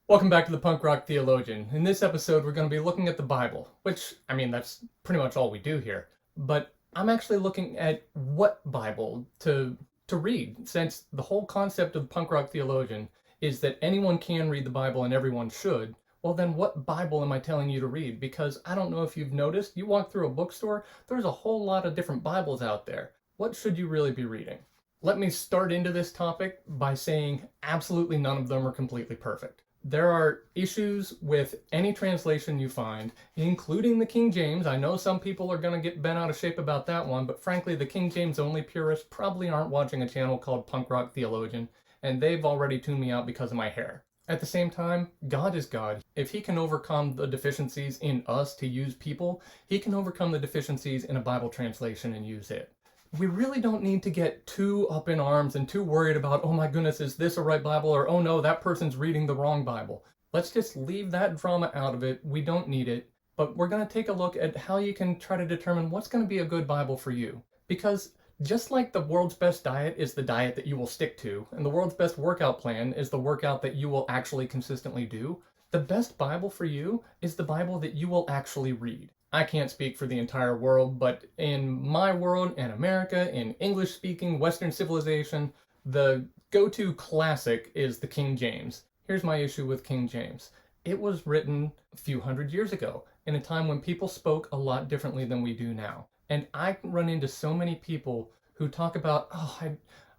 Welcome back to the Punk Rock Theologian. In this episode, we're going to be looking at the Bible, which, that's pretty much all we do here. But I'm actually looking at what Bible to read, since the whole concept of Punk Rock Theologian is that anyone can read the Bible and everyone should. Well, then what Bible am I telling you to read? Because I don't know if you've noticed, you walk through a bookstore, there's a whole lot of different Bibles out there. What should you really be reading? Let me start into this topic by saying absolutely none of them are completely perfect. There are issues with any translation you find, including the King James. I know some people are going to get bent out of shape about that one, but frankly, the King James only purists probably aren't watching a channel called Punk Rock Theologian, and they've already tuned me out because of my hair. At the same time, God is God. If he can overcome the deficiencies in us to use people, he can overcome the deficiencies in a Bible translation and use it. We really don't need to get too up in arms and too worried about, oh my goodness, is this a right Bible? Or, oh no, that person's reading the wrong Bible. Let's just leave that drama out of it. We don't need it. But we're going to take a look at how you can try to determine what's going to be a good Bible for you. Because just like the world's best diet is the diet that you will stick to, and the world's best workout plan is the workout that you will actually consistently do, the best Bible for you is the Bible that you will actually read. I can't speak for the entire world, but in my world, in America, in English-speaking Western civilization, the go-to classic is the King James. Here's my issue with King James. It was written a few hundred years ago, in a time when people spoke a lot differently than we do now. And I run into so many people who talk about,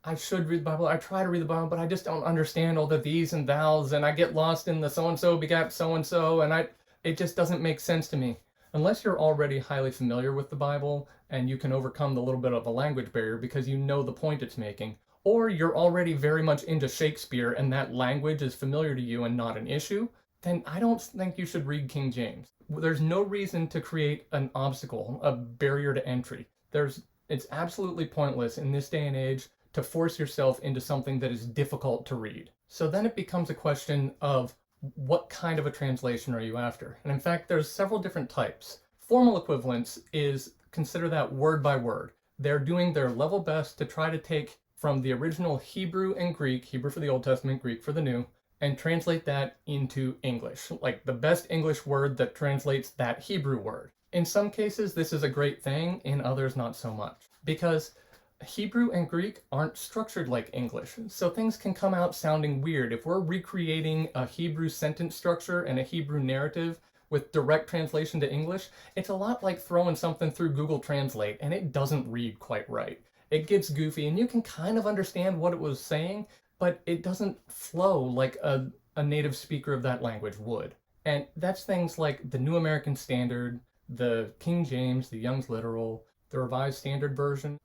I should read the Bible, I try to read the Bible, but I just don't understand all the these and thous, and I get lost in the so-and-so begat so-and-so, and it just doesn't make sense to me. Unless you're already highly familiar with the Bible and you can overcome the little bit of a language barrier because you know the point it's making, or you're already very much into Shakespeare and that language is familiar to you and not an issue, then I don't think you should read King James. There's no reason to create an obstacle, a barrier to entry. It's absolutely pointless in this day and age to force yourself into something that is difficult to read. So then it becomes a question of what kind of a translation are you after? And in fact, there's several different types. Formal equivalence is, consider that word by word. They're doing their level best to try to take from the original Hebrew and Greek, Hebrew for the Old Testament, Greek for the New, and translate that into English, like the best English word that translates that Hebrew word. In some cases, this is a great thing, in others, not so much. Because Hebrew and Greek aren't structured like English, so things can come out sounding weird. If we're recreating a Hebrew sentence structure and a Hebrew narrative with direct translation to English, it's a lot like throwing something through Google Translate and it doesn't read quite right. It gets goofy and you can kind of understand what it was saying, but it doesn't flow like a native speaker of that language would. And that's things like the New American Standard, the King James, the Young's Literal, the Revised Standard Version.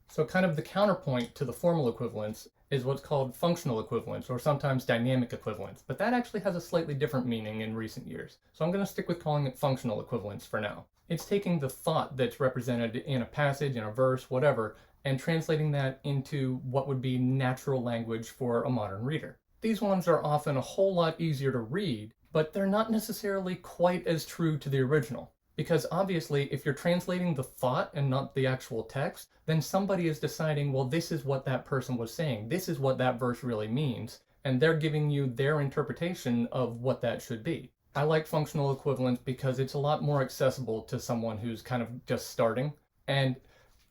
So kind of the counterpoint to the formal equivalence is what's called functional equivalence, or sometimes dynamic equivalence, but that actually has a slightly different meaning in recent years. So I'm going to stick with calling it functional equivalence for now. It's taking the thought that's represented in a passage, in a verse, whatever, and translating that into what would be natural language for a modern reader. These ones are often a whole lot easier to read, but they're not necessarily quite as true to the original. Because obviously, if you're translating the thought and not the actual text, then somebody is deciding, well, this is what that person was saying. This is what that verse really means. And they're giving you their interpretation of what that should be. I like functional equivalence because it's a lot more accessible to someone who's kind of just starting. And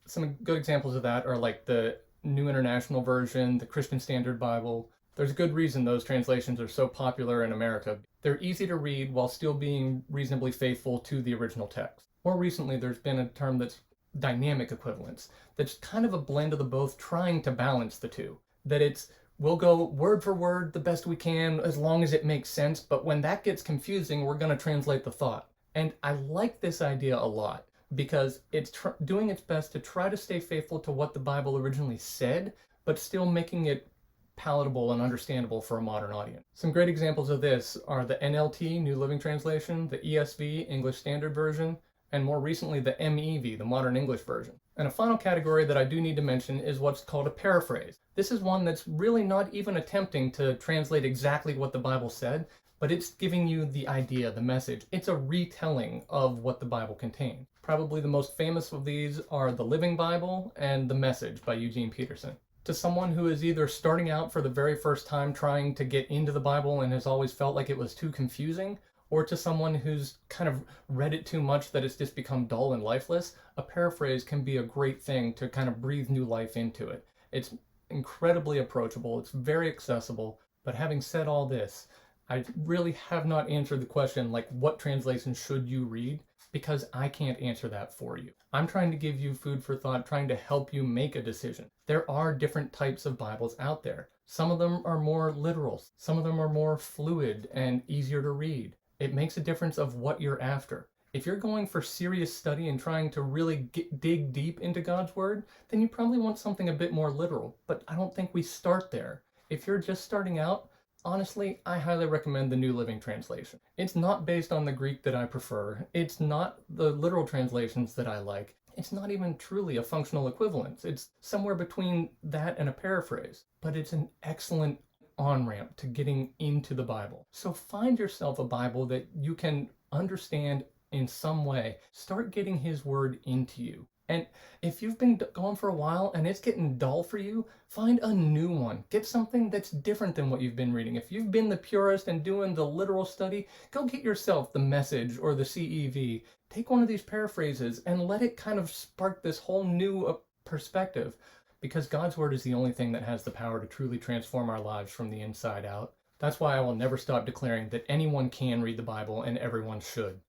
some good examples of that are like the New International Version, the Christian Standard Bible. There's a good reason those translations are so popular in America. They're easy to read while still being reasonably faithful to the original text. More recently, there's been a term that's dynamic equivalence. That's kind of a blend of the both, trying to balance the two. That we'll go word for word the best we can as long as it makes sense, but when that gets confusing, we're going to translate the thought. And I like this idea a lot because it's doing its best to try to stay faithful to what the Bible originally said, but still making it palatable and understandable for a modern audience. Some great examples of this are the NLT, New Living Translation, the ESV, English Standard Version, and more recently the MEV, the Modern English Version. And a final category that I do need to mention is what's called a paraphrase. This is one that's really not even attempting to translate exactly what the Bible said, but it's giving you the idea, the message. It's a retelling of what the Bible contained. Probably the most famous of these are the Living Bible and the Message by Eugene Peterson. To someone who is either starting out for the very first time trying to get into the Bible and has always felt like it was too confusing, or to someone who's kind of read it too much that it's just become dull and lifeless, a paraphrase can be a great thing to kind of breathe new life into it. It's incredibly approachable, it's very accessible, but having said all this, I really have not answered the question like what translation should you read, because I can't answer that for you. I'm trying to give you food for thought, trying to help you make a decision. There are different types of Bibles out there. Some of them are more literal, some of them are more fluid and easier to read. It makes a difference of what you're after. If you're going for serious study and trying to really dig deep into God's Word, then you probably want something a bit more literal, but I don't think we start there. If you're just starting out, honestly, I highly recommend the New Living Translation. It's not based on the Greek that I prefer. It's not the literal translations that I like. It's not even truly a functional equivalence. It's somewhere between that and a paraphrase. But it's an excellent on-ramp to getting into the Bible. So find yourself a Bible that you can understand in some way. Start getting His Word into you. And if you've been going for a while and it's getting dull for you, find a new one. Get something that's different than what you've been reading. If you've been the purist and doing the literal study, go get yourself the Message or the CEV. Take one of these paraphrases and let it kind of spark this whole new perspective, because God's Word is the only thing that has the power to truly transform our lives from the inside out. That's why I will never stop declaring that anyone can read the Bible and everyone should.